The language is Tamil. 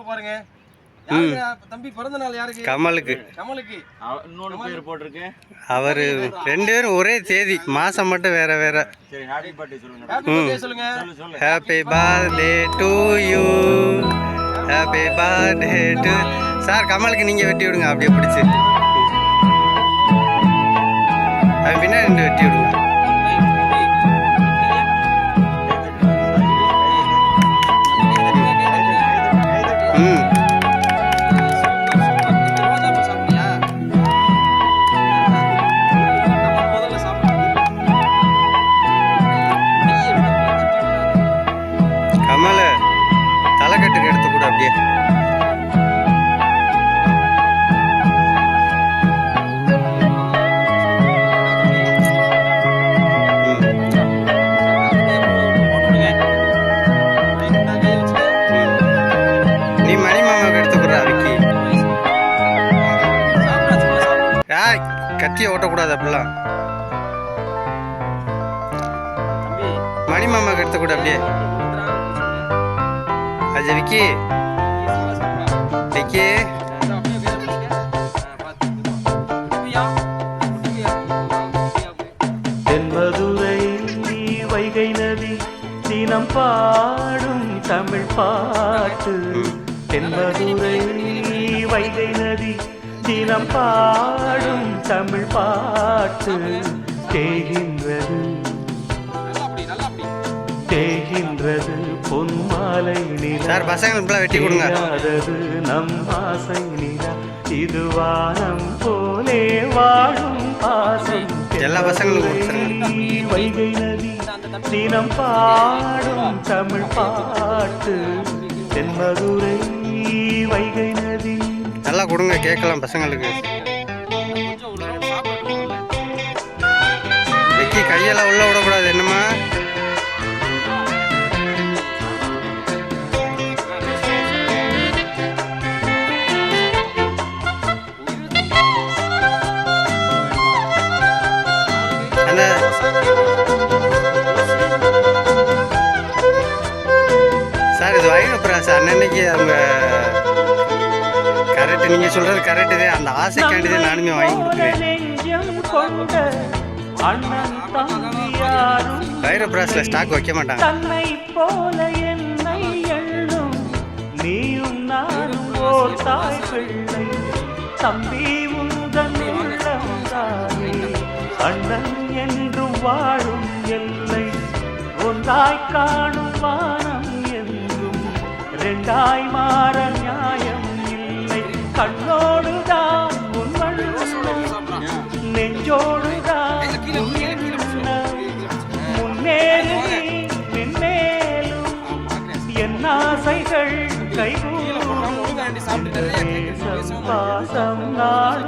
பாருங்க. தம்பி பிறந்த நாள் யாருக்கு? கமலுக்கு. கமலுக்கு இன்னொரு பேர் போட்டிருக்கு. அவரு 2 பேரும் ஒரே தேதி, மாசம் மட்டும் வேற வேற. சரி, ஹாப்பி பர்த்டே சொல்லுங்க. ஹாப்பி பர்த்டே சொல்லுங்க. Happy birthday to you. Happy birthday to. Sir கமலுக்கு நீங்க வெட்டி விடுங்க, அப்படியே பிடிச்சி. அது பின்னாடி 2 வெட்டி விடுங்க. கமல தலைக்கட்டுக்கு எடுத்து கூட அப்படியே. நீ மணி மாமாவுக்கு எடுத்து கூட விக்கி. கத்தியை ஓட்டக்கூடாது அப்படிலாம். மணி மாமாவுக்கு எடுத்து கூட அப்படியே. அஜய் விக்கி விக்கி தென்மதுரை வைகை நதி தினம் பாடும் தமிழ் பாட்டு. தென்மதுரை வைகை நதி தினம் பாடும் தமிழ் பாட்டு. தேகின்றது தேகின்றது பொன்மாலை நிலா. சார் பசங்களுக்கு வெட்டி கொடுங்க. நம் ஆசை நிலா இது வானம் போலே வாழும் பாசம். எல்லா பசங்களுக்கும் வைகை நதி தினம் பாடும் தமிழ் பாட்டு. தென்மதுரை வைகை நதி. நல்லா கொடுங்க, கேட்கலாம் பசங்களுக்கு. விக்கி கையெல்லாம் உள்ள விடக்கூடாது என்னம்மா. சார் இது வாங்கினப்புறா சார் அன்னைக்கு அவங்க கரெக்டு, நீங்க சொல்றது கரெக்டு தான். அந்த ஆசைக்காண்டி தான் நானுமே வாங்கி கொடுக்குறேன். வைரப்ராஸ்ல ஸ்டாக் வைக்க மாட்டாங்க. தன்னை போல என்னை எண்ணும் நீயும் நானும் ஓர் தாய் பிள்ளை. தம்பி உந்தன் உள்ளம்தானே அண்ணன் என்றும் வாழும் எல்லை. ஒன்றாய் காணும் வானம் என்றும் 2ஆய் மாற நியாயம் இல்லை. கண்ணோடுதான் உன் வண்ணம், நெஞ்சோடுதான் முன்னேறும் பின்னேலும் என் ஆசைகள் கைகூடும். பாசம் நான்